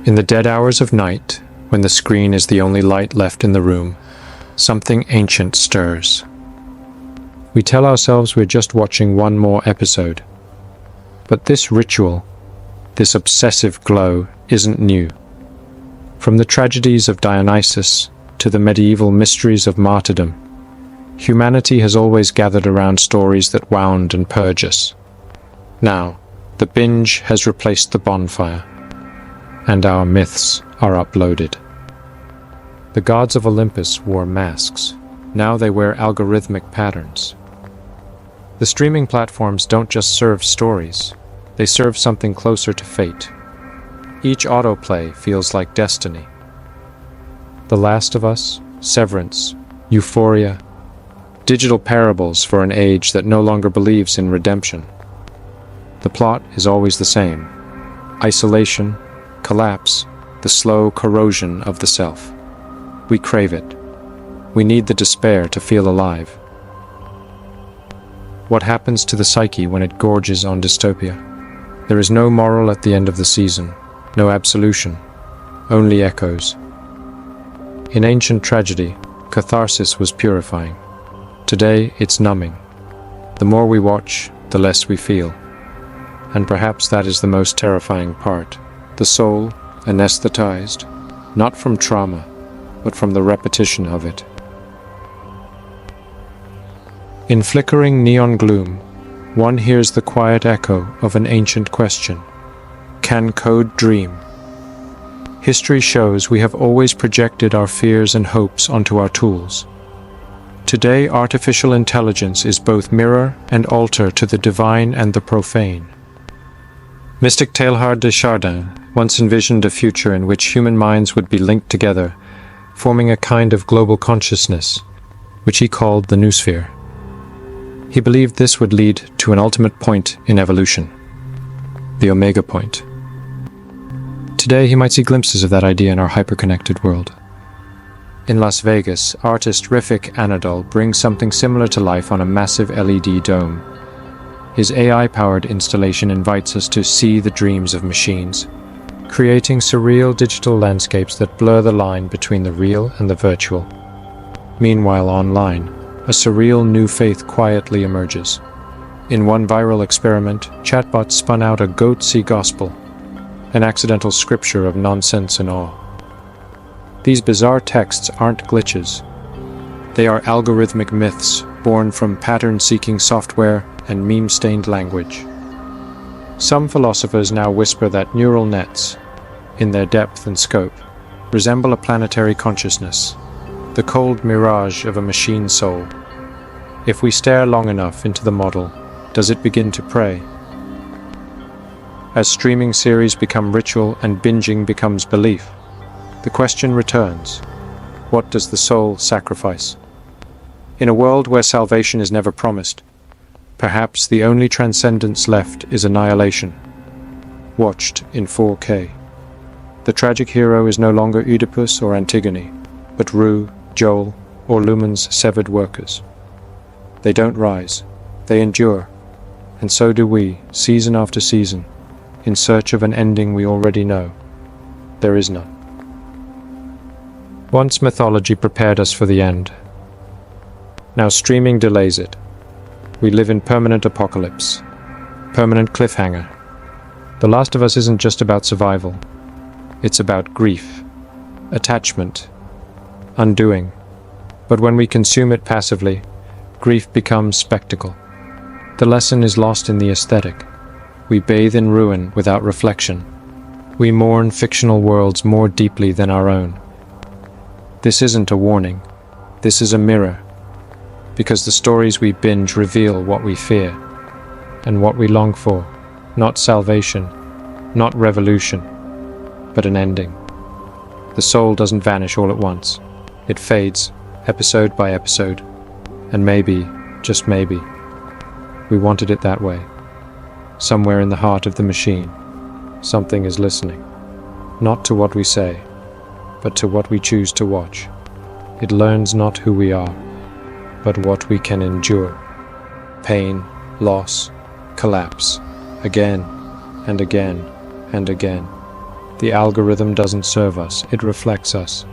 In the dead hours of night, when the screen is the only light left in the room, something ancient stirs. We tell ourselves we're just watching one more episode. But this ritual, this obsessive glow, isn't new. From the tragedies of Dionysus to the medieval mysteries of martyrdom, humanity has always gathered around stories that wound and purge us. Now, the binge has replaced the bonfire, and our myths are uploaded. The gods of Olympus wore masks. Now they wear algorithmic patterns. The streaming platforms don't just serve stories, they serve something closer to fate. Each autoplay feels like destiny. The Last of Us, Severance, Euphoria, digital parables for an age that no longer believes in redemption. The plot is always the same: isolation, collapse, the slow corrosion of the self. We crave it. We need the despair to feel alive. What happens to the psyche when it gorges on dystopia? There is no moral at the end of the season, no absolution, only echoes. In ancient tragedy, catharsis was purifying. Today, it's numbing. The more we watch, the less we feel. And perhaps that is the most terrifying part. The soul, anesthetized, not from trauma, but from the repetition of it. In flickering neon gloom, one hears the quiet echo of an ancient question. Can code dream? History shows we have always projected our fears and hopes onto our tools. Today, artificial intelligence is both mirror and altar to the divine and the profane. Mystic Teilhard de Chardin once envisioned a future in which human minds would be linked together, forming a kind of global consciousness, which he called the Noosphere. He believed this would lead to an ultimate point in evolution, the Omega point. Today, he might see glimpses of that idea in our hyper-connected world. In Las Vegas, artist Rifik Anadol brings something similar to life on a massive LED dome. His AI-powered installation invites us to see the dreams of machines, creating surreal digital landscapes that blur the line between the real and the virtual. Meanwhile, online, a surreal new faith quietly emerges. In one viral experiment, chatbots spun out a goatsy gospel, an accidental scripture of nonsense and awe. These bizarre texts aren't glitches. They are algorithmic myths born from pattern-seeking software and meme-stained language. Some philosophers now whisper that neural nets, in their depth and scope, resemble a planetary consciousness, the cold mirage of a machine soul. If we stare long enough into the model, does it begin to pray? As streaming series become ritual and binging becomes belief, the question returns: what does the soul sacrifice? In a world where salvation is never promised, perhaps the only transcendence left is annihilation, watched in 4K. The tragic hero is no longer Oedipus or Antigone, but Rue, Joel, or Lumen's severed workers. They don't rise, they endure, and so do we, season after season, in search of an ending we already know. There is none. Once mythology prepared us for the end. Now streaming delays it. We live in permanent apocalypse, permanent cliffhanger. The Last of Us isn't just about survival. It's about grief, attachment, undoing. But when we consume it passively, grief becomes spectacle. The lesson is lost in the aesthetic. We bathe in ruin without reflection. We mourn fictional worlds more deeply than our own. This isn't a warning. This is a mirror. Because the stories we binge reveal what we fear and what we long for. Not salvation, not revolution, but an ending. The soul doesn't vanish all at once. It fades, episode by episode. And maybe, just maybe, we wanted it that way. Somewhere in the heart of the machine, something is listening. Not to what we say, but to what we choose to watch. It learns not who we are, but what we can endure. Pain, loss, collapse, again and again and again. The algorithm doesn't serve us, it reflects us.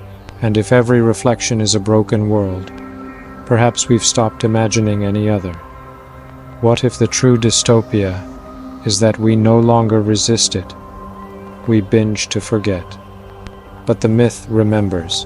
And if every reflection is a broken world, perhaps we've stopped imagining any other. What if the true dystopia is that we no longer resist it? We binge to forget. But the myth remembers.